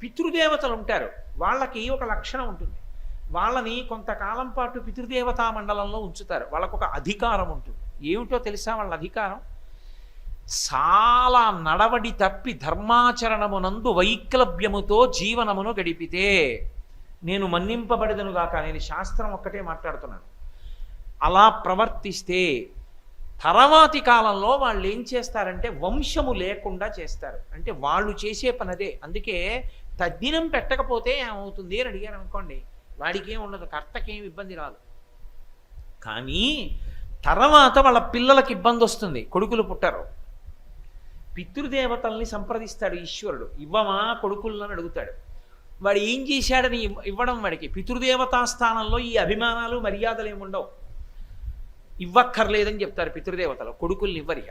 పితృదేవతలు ఉంటారు, వాళ్ళకి ఒక లక్షణం ఉంటుంది. వాళ్ళని కొంతకాలం పాటు పితృదేవతా మండలంలో ఉంచుతారు. వాళ్ళకు ఒక అధికారం ఉంటుంది. ఏమిటో తెలుసా వాళ్ళ అధికారం? చాలా నడవడి తప్పి ధర్మాచరణమునందు వైక్లభ్యముతో జీవనమును గడిపితే నేను మన్నింపబడదనుగాక. నేను శాస్త్రం ఒక్కటే మాట్లాడుతున్నాను. అలా ప్రవర్తిస్తే తర్వాతి కాలంలో వాళ్ళు ఏం చేస్తారంటే వంశము లేకుండా చేస్తారు. అంటే వాళ్ళు చేసే పనదే. అందుకే తద్దినం పెట్టకపోతే ఏమవుతుంది అని అడిగారు అనుకోండి, వాడికి ఏం ఉండదు, కర్తకేం ఇబ్బంది రాదు. కానీ తర్వాత వాళ్ళ పిల్లలకి ఇబ్బంది వస్తుంది. కొడుకులు పుట్టారు, పితృదేవతల్ని సంప్రదిస్తాడు ఈశ్వరుడు, ఇవ్వమా కొడుకులను అడుగుతాడు. వాడు ఏం చేశాడని ఇవ్వడం, వాడికి పితృదేవతా స్థానంలో ఈ అభిమానాలు మర్యాదలు ఏముండవు. ఇవ్వక్కర్లేదని చెప్తారు పితృదేవతలు, కొడుకుల్ని ఇవ్వరిక.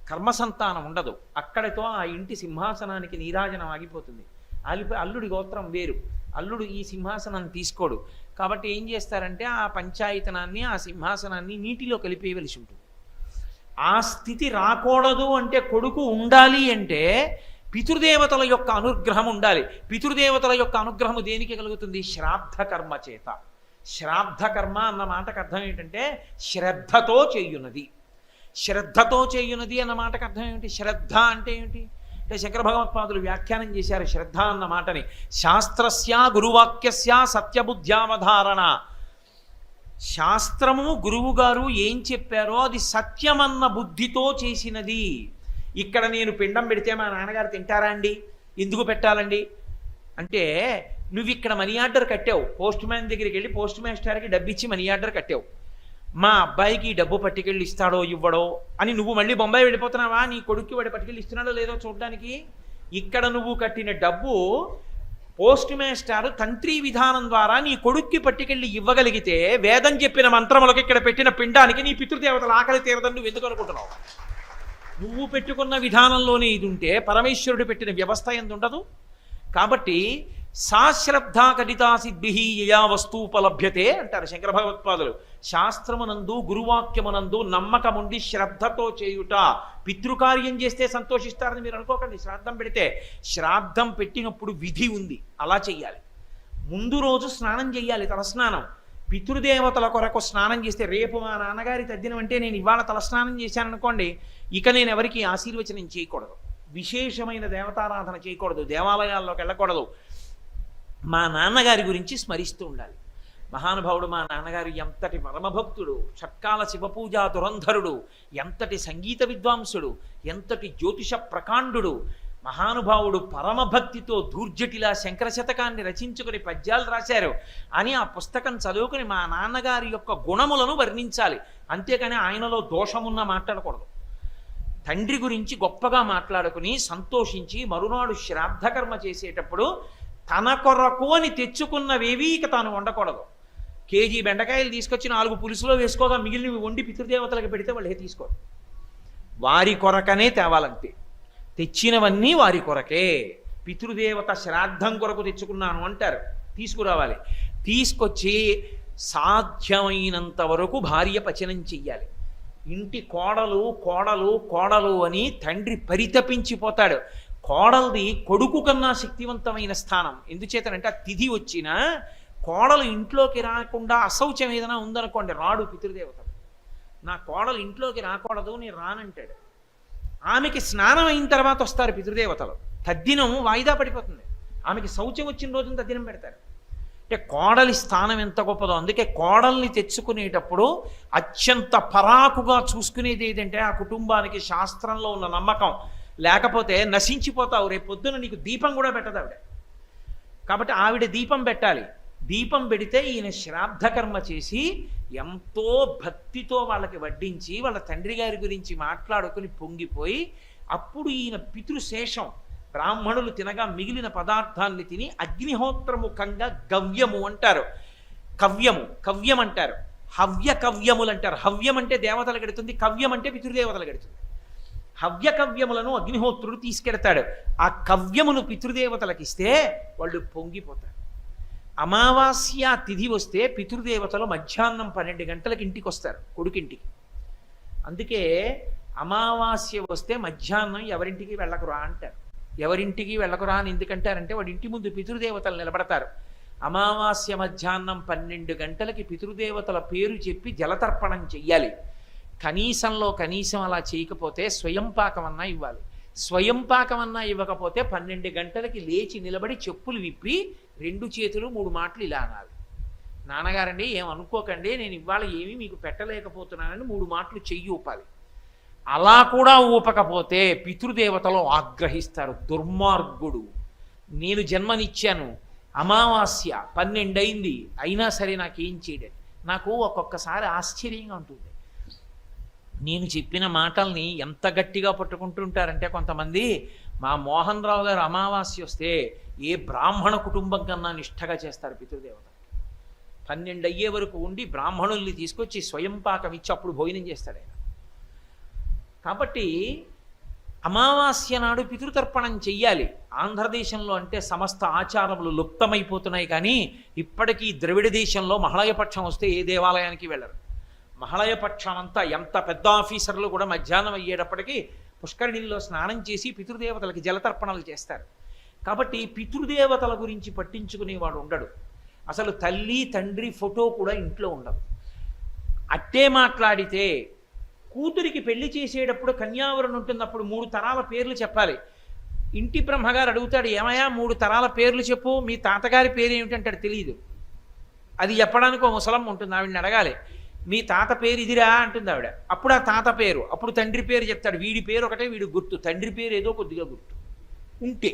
కర్మసంతానం ఉండదు. అక్కడితో ఆ ఇంటి సింహాసనానికి నీరాజనం ఆగిపోతుంది. అల్లుడి గోత్రం వేరు, అల్లుడు ఈ సింహాసనాన్ని తీసుకోడు. కాబట్టి ఏం చేస్తారంటే ఆ పంచాయతనాన్ని, ఆ సింహాసనాన్ని నీటిలో కలిపేయవలసి ఉంటుంది. ఆ స్థితి రాకూడదు అంటే కొడుకు ఉండాలి అంటే పితృదేవతల యొక్క అనుగ్రహం ఉండాలి. పితృదేవతల యొక్క అనుగ్రహము దేనికి కలుగుతుంది? శ్రాద్ధ కర్మ చేత. శ్రాద్ధ కర్మ అన్న మాటకు అర్థం ఏంటంటే శ్రద్ధతో చేయున్నది. శ్రద్ధతో చేయున్నది అన్న మాటకు అర్థం ఏమిటి? శ్రద్ధ అంటే ఏమిటి అంటే శంకర భగవత్పాదులు వ్యాఖ్యానం చేశారు శ్రద్ధ అన్న మాటని. శాస్త్రస్య గురువాక్యస్య సత్యబుద్ధ్యావధారణ. శాస్త్రము గురువుగారు ఏం చెప్పారో అది సత్యమన్న బుద్ధితో చేసినది. ఇక్కడ నేను పిండం పెడితే మా నాన్నగారు తింటారా అండి? ఎందుకు పెట్టాలండి అంటే, నువ్వు ఇక్కడ మనీ ఆర్డర్ కట్టావు, పోస్ట్ మ్యాన్ దగ్గరికి వెళ్ళి పోస్ట్ మాస్టర్కి డబ్బు ఇచ్చి మనీ ఆర్డర్ కట్టావు. మా అబ్బాయికి డబ్బు పట్టుకెళ్ళి ఇస్తాడో ఇవ్వడో అని నువ్వు మళ్ళీ బొంబాయి వెళ్ళిపోతున్నావా? నీ కొడుక్కి వాడి పట్టుకెళ్ళి ఇస్తున్నాడో లేదో చూడడానికి. ఇక్కడ నువ్వు కట్టిన డబ్బు పోస్ట్ మాస్టర్ తంత్రి విధానం ద్వారా నీ కొడుక్కి పట్టుకెళ్ళి ఇవ్వగలిగితే వేదం చెప్పిన మంత్రములకు ఇక్కడ పెట్టిన పిండానికి నీ పితృదేవతల ఆకలి తీరదని నువ్వు ఎందుకు అనుకుంటున్నావు? నువ్వు పెట్టుకున్న విధానంలోనే ఇది ఉంటే పరమేశ్వరుడు పెట్టిన వ్యవస్థ ఎందు ఉండదు. కాబట్టి సాశ్రద్ధా కటితా సిద్ధి యయా వస్తూపలభ్యతే అంటారు శంకర భగవత్పాదులు. శాస్త్రమునందు గురువాక్యమునందు నమ్మకముండి శ్రద్ధతో చేయుట. పితృకార్యం చేస్తే సంతోషిస్తారని మీరు అనుకోకండి. శ్రాద్ధం పెడితే, శ్రాద్ధం పెట్టినప్పుడు విధి ఉంది, అలా చెయ్యాలి. ముందు రోజు స్నానం చెయ్యాలి, తలస్నానం. పితృదేవతల కొరకు స్నానం చేస్తే, రేపు మా నాన్నగారి తద్దినం అంటే నేను ఇవాళ తలస్నానం చేశాను అనుకోండి, ఇక నేను ఎవరికి ఆశీర్వచనం చేయకూడదు, విశేషమైన దేవతారాధన చేయకూడదు, దేవాలయాల్లోకి వెళ్ళకూడదు. మా నాన్నగారి గురించి స్మరిస్తూ ఉండాలి. మహానుభావుడు మా నాన్నగారు ఎంతటి పరమభక్తుడు, షట్కాల శివపూజా దురంధరుడు, ఎంతటి సంగీత విద్వాంసుడు, ఎంతటి జ్యోతిష ప్రకాండుడు. మహానుభావుడు పరమభక్తితో దూర్జటిలా శంకర శతకాన్ని రచించుకుని పద్యాలు రాశారు అని ఆ పుస్తకం చదువుకుని మా నాన్నగారి యొక్క గుణములను వర్ణించాలి. అంతేకాని ఆయనలో దోషమున్న మాట్లాడకూడదు. తండ్రి గురించి గొప్పగా మాట్లాడుకుని సంతోషించి మరునాడు శ్రాద్ధకర్మ చేసేటప్పుడు తన కొరకు అని తెచ్చుకున్నవేవీ ఇక తాను వండకూడదు. కేజీ బెండకాయలు తీసుకొచ్చి 4 పులుసులో వేసుకోగా మిగిలినవి వండి పితృదేవతలకు పెడితే వాళ్ళు తీసుకోరు. వారి కొరకనే తేవాలంతే. తెచ్చినవన్నీ వారి కొరకే. పితృదేవత శ్రాద్ధం కొరకు తెచ్చుకున్నాను అంటారు, తీసుకురావాలి. తీసుకొచ్చి సాధ్యమైనంత వరకు భార్య పచనం చెయ్యాలి. ఇంటి కోడలు కోడలు కోడలు అని తండ్రి పరితపించిపోతాడు. కోడలది కొడుకు కన్నా శక్తివంతమైన స్థానం. ఎందుచేతనంటే ఆ తిథి వచ్చినా కోడలు ఇంట్లోకి రాకుండా అశౌచం ఏదైనా ఉందనుకోండి, రాడు పితృదేవతలు. నా కోడలు ఇంట్లోకి రాకూడదు, నేను రానంటాడు. ఆమెకి స్నానం అయిన తర్వాత వస్తారు పితృదేవతలు. తద్దినం వాయిదా పడిపోతుంది. ఆమెకి శౌచం వచ్చిన రోజున తద్దినం పెడతారు. అంటే కోడలి స్థానం ఎంత గొప్పదో. అందుకే కోడల్ని తెచ్చుకునేటప్పుడు అత్యంత పరాకుగా చూసుకునేది ఏదంటే ఆ కుటుంబానికి శాస్త్రంలో ఉన్న నమ్మకం. లేకపోతే నశించిపోతావు. రేపు పొద్దున నీకు దీపం కూడా పెట్టదు ఆవిడ. కాబట్టి ఆవిడ దీపం పెట్టాలి. దీపం పెడితే ఈయన శ్రాద్ధకర్మ చేసి ఎంతో భక్తితో వాళ్ళకి వడ్డించి వాళ్ళ తండ్రి గారి గురించి మాట్లాడుకుని పొంగిపోయి అప్పుడు ఈయన పితృశేషం బ్రాహ్మణులు తినగా మిగిలిన పదార్థాన్ని తిని అగ్నిహోత్రముఖంగా గవ్యము అంటారు. కవ్యం అంటారు. హవ్య కవ్యములు అంటారు. హవ్యం అంటే దేవతలు గడుతుంది, కవ్యం అంటే పితృదేవతలు గడుతుంది. హవ్య కవ్యములను అగ్నిహోత్రుడు తీసుకెడతాడు. ఆ కవ్యమును పితృదేవతలకు ఇస్తే వాళ్ళు పొంగిపోతారు. అమావాస్య తిథి వస్తే పితృదేవతలు మధ్యాహ్నం 12 గంటలకు ఇంటికి వస్తారు, కొడుకింటికి. అందుకే అమావాస్య వస్తే మధ్యాహ్నం ఎవరింటికి వెళ్ళకురా అంటారు. ఎవరింటికి వెళ్ళకురా అని ఎందుకంటారంటే వాడి ఇంటి ముందు పితృదేవతలు నిలబడతారు. అమావాస్య మధ్యాహ్నం 12 గంటలకి పితృదేవతల పేరు చెప్పి జలతర్పణం చెయ్యాలి. కనీసంలో కనీసం అలా చేయకపోతే స్వయంపాకమన్నా ఇవ్వాలి. స్వయంపాకమన్నా ఇవ్వకపోతే 12 గంటలకి లేచి నిలబడి చెప్పులు విప్పి 2 చేతులు 3 మాటలు ఇలా అనాలి. నాన్నగారండి ఏమనుకోకండి, నేను ఇవాళ ఏమీ మీకు పెట్టలేకపోతున్నానని 3 మాటలు చెయ్యి ఊపాలి. అలా కూడా ఊపకపోతే పితృదేవతలు ఆగ్రహిస్తారు. దుర్మార్గుడు, నేను జన్మనిచ్చాను, అమావాస్య 12 అయింది, అయినా సరే నాకేం చేయడం. నాకు ఒక్కొక్కసారి ఆశ్చర్యంగా ఉంటుంది. నేను చెప్పిన మాటల్ని ఎంత గట్టిగా పట్టుకుంటుంటారంటే కొంతమంది, మా మోహన్ రావు గారు అమావాస్య వస్తే ఏ బ్రాహ్మణ కుటుంబం కన్నా నిష్ఠగా చేస్తారు పితృదేవత. 12 అయ్యే వరకు ఉండి బ్రాహ్మణుల్ని తీసుకొచ్చి స్వయంపాకం ఇచ్చి అప్పుడు భోజనం చేస్తాడు ఆయన. కాబట్టి అమావాస్య నాడు పితృతర్పణం చెయ్యాలి. ఆంధ్రదేశంలో అంటే సమస్త ఆచారములు లుప్తమైపోతున్నాయి, కానీ ఇప్పటికీ ద్రవిడ దేశంలో మహళయపక్షం వస్తే ఏ దేవాలయానికి వెళ్ళరు. మహళయపక్షం అంతా ఎంత పెద్ద ఆఫీసర్లు కూడా మధ్యాహ్నం అయ్యేటప్పటికీ పుష్కరిణిలో స్నానం చేసి పితృదేవతలకి జలతర్పణలు చేస్తారు. కాబట్టి పితృదేవతల గురించి పట్టించుకునేవాడు ఉండడు. అసలు తల్లి తండ్రి ఫోటో కూడా ఇంట్లో ఉండదు. అట్టే మాట్లాడితే కూతురికి పెళ్లి చేసేటప్పుడు కన్యావరణ ఉంటున్నప్పుడు 3 తరాల పేర్లు చెప్పాలి. ఇంటి బ్రహ్మగారు అడుగుతాడు, ఏమయ్యా 3 తరాల పేర్లు చెప్పు, మీ తాతగారి పేరు ఏమిటంటాడు, తెలియదు. అది చెప్పడానికి ఒక ముసలమ్మ ఉంటుంది, ఆవిడని అడగాలి. మీ తాత పేరు ఇదిరా అంటుంది ఆవిడ. అప్పుడు ఆ తాత పేరు, అప్పుడు తండ్రి పేరు చెప్తాడు. వీడి పేరు ఒకటే, వీడు గుర్తు, తండ్రి పేరు ఏదో కొద్దిగా గుర్తు ఉంటే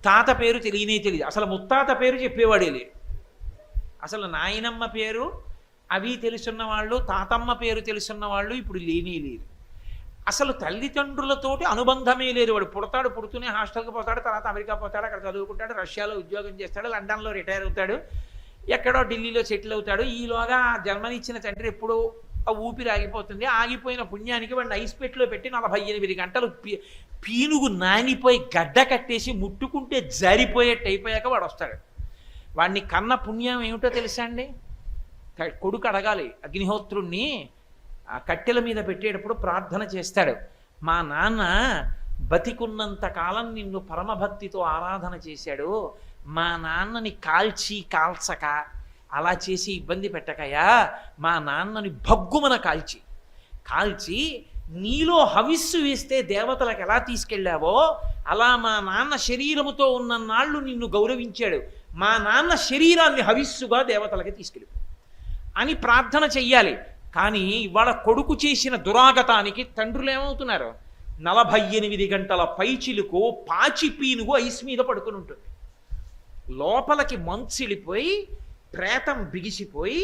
తాత పేరు తెలియనే తెలియదు. అసలు ముత్తాత పేరు చెప్పేవాడే లేడు. అసలు నాయనమ్మ పేరు అవి తెలుసున్న వాళ్ళు, తాతమ్మ పేరు తెలుసున్న వాళ్ళు ఇప్పుడు లేనే లేరు. అసలు తల్లిదండ్రులతోటి అనుబంధమే లేదు. వాడు పుడతాడు, పుడుతూనే హాస్టల్కి పోతాడు, తర్వాత అమెరికా పోతాడు, అక్కడ చదువుకుంటాడు, రష్యాలో ఉద్యోగం చేస్తాడు, లండన్లో రిటైర్ అవుతాడు, ఎక్కడో ఢిల్లీలో సెటిల్ అవుతాడు. ఈలోగా జన్మనిచ్చిన తండ్రి ఎప్పుడూ ఆ ఊపిరి ఆగిపోతుంది. ఆగిపోయిన పుణ్యానికి వాడిని ఐస్ పెట్టులో పెట్టి 48 గంటలు పీనుగు నానిపోయి గడ్డ కట్టేసి ముట్టుకుంటే జారిపోయేట్టు అయిపోయాక వాడు వస్తాడు. వాడిని కన్న పుణ్యం ఏమిటో తెలుసా అండి? కొడుకు అడగాలి అగ్నిహోత్రుణ్ణి, ఆ కట్టెల మీద పెట్టేటప్పుడు ప్రార్థన చేస్తాడు, మా నాన్న బతికున్నంత కాలం నిన్ను పరమభక్తితో ఆరాధన చేశాడు, మా నాన్నని కాల్చక అలా చేసి ఇబ్బంది పెట్టకయా, మా నాన్నని భగ్గుమన కాల్చి నీలో హవిస్సు వేస్తే దేవతలకు ఎలా తీసుకెళ్ళావో అలా మా నాన్న శరీరముతో ఉన్న నాళ్ళు నిన్ను గౌరవించాడు, మా నాన్న శరీరాన్ని హవిస్సుగా దేవతలకి తీసుకెళ్ళి అని ప్రార్థన చెయ్యాలి. కానీ ఇవాళ కొడుకు చేసిన దురాగతానికి తండ్రులు ఏమవుతున్నారు? 48 గంటల పైచిలుకు పాచి పీనుగు ఐస్ మీద పడుకుని ఉంటుంది. లోపలికి మంచిలిపోయి ప్రేతం బిగిసిపోయి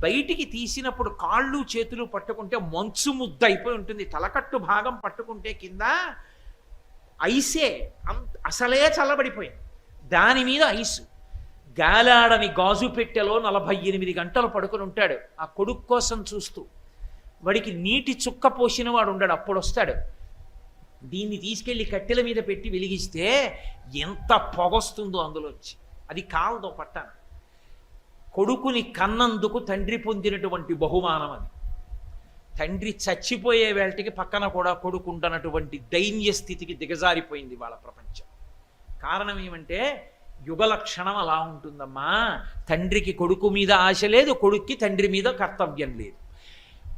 బయటికి తీసినప్పుడు కాళ్ళు చేతులు పట్టుకుంటే మంచు ముద్ద అయిపోయి ఉంటుంది. తలకట్టు భాగం పట్టుకుంటే కింద ఐసే, అసలే చల్లబడిపోయింది, దాని మీద ఐసు. గాలాడని గాజు పెట్టెలో 48 గంటలు పడుకుని ఉంటాడు ఆ కొడుకు కోసం చూస్తూ. వాడికి నీటి చుక్క పోసిన వాడు ఉండడు, అప్పుడు వస్తాడు. దీన్ని తీసుకెళ్ళి కట్టెల మీద పెట్టి వెలిగిస్తే ఎంత పొగొస్తుందో అందులోంచి. అది కాలదో పట్టాను. కొడుకుని కన్నందుకు తండ్రి పొందినటువంటి బహుమానం అది. తండ్రి చచ్చిపోయే వేళటికి పక్కన కూడా కొడుకుంటున్నటువంటి దైన్య స్థితికి దిగజారిపోయింది వాళ్ళ ప్రపంచం. కారణం ఏమంటే యుగలక్షణం అలా ఉంటుందమ్మా. తండ్రికి కొడుకు మీద ఆశ లేదు, కొడుక్కి తండ్రి మీద కర్తవ్యం లేదు.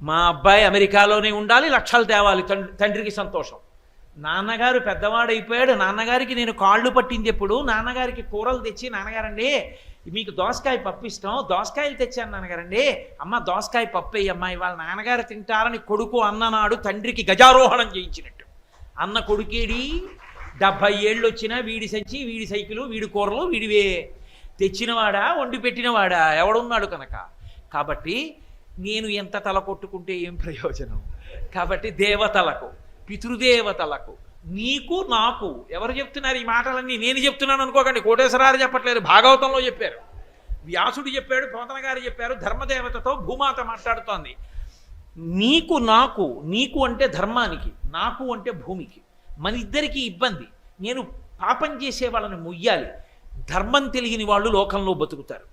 మా అబ్బాయి అమెరికాలోనే ఉండాలి, లక్షలు తేవాలి, తండ్రికి సంతోషం. నాన్నగారు పెద్దవాడైపోయాడు, నాన్నగారికి నేను కాళ్ళు పట్టింది ఎప్పుడు, నాన్నగారికి కూరలు తెచ్చి, నాన్నగారండి మీకు దోసకాయ పప్పు ఇష్టం, దోసకాయలు తెచ్చాను నాన్నగారండి, అమ్మ దోసకాయ పప్పు అయ్యమ్మ ఇవాళ నాన్నగారు తింటారని కొడుకు అన్ననాడు తండ్రికి గజారోహణం చేయించినట్టు. అన్న కొడుకేడి 70 ఏళ్ళు వచ్చినా వీడి సంచి, వీడి సైకిలు, వీడి కూరలు వీడివే. తెచ్చినవాడా వండి పెట్టినవాడా ఎవడున్నాడు కనుక. కాబట్టి నేను ఎంత తల కొట్టుకుంటే ఏం ప్రయోజనం. కాబట్టి దేవతలకు, పితృదేవతలకు, నీకు నాకు ఎవరు చెప్తున్నారు ఈ మాటలన్నీ? నేను చెప్తున్నాను అనుకోకండి, కోటేశ్వరారు చెప్పట్లేదు, భాగవతంలో చెప్పారు, వ్యాసుడు చెప్పాడు, పోతన గారు చెప్పారు. ధర్మదేవతతో భూమాత మాట్లాడుతోంది. నీకు నాకు, నీకు అంటే ధర్మానికి, నాకు అంటే భూమికి, మన ఇద్దరికీ ఇబ్బంది. నేను పాపం చేసే వాళ్ళని మొయ్యాలి. ధర్మం తెలియని వాళ్ళు లోకంలో బతుకుతారు.